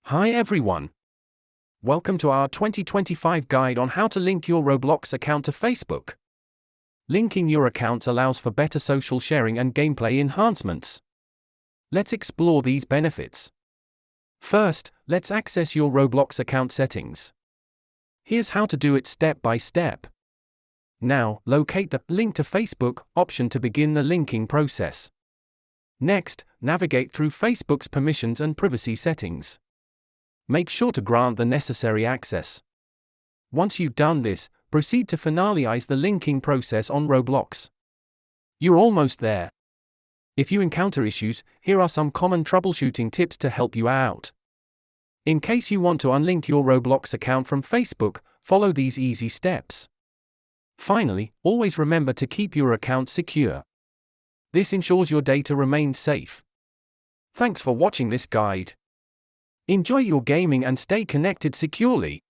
Hi everyone. Welcome to our 2025 guide on how to link your Roblox account to Facebook. Linking your account allows for better social sharing and gameplay enhancements. Let's explore these benefits. First, let's access your Roblox account settings. Here's how to do it step by step. Now, locate the Link to Facebook option to begin the linking process. Next, navigate through Facebook's permissions and privacy settings. Make sure to grant the necessary access. Once you've done this, proceed to finalize the linking process on Roblox. You're almost there. If you encounter issues, here are some common troubleshooting tips to help you out. In case you want to unlink your Roblox account from Facebook, follow these easy steps. Finally, always remember to keep your account secure. This ensures your data remains safe. Thanks for watching this guide. Enjoy your gaming and stay connected securely.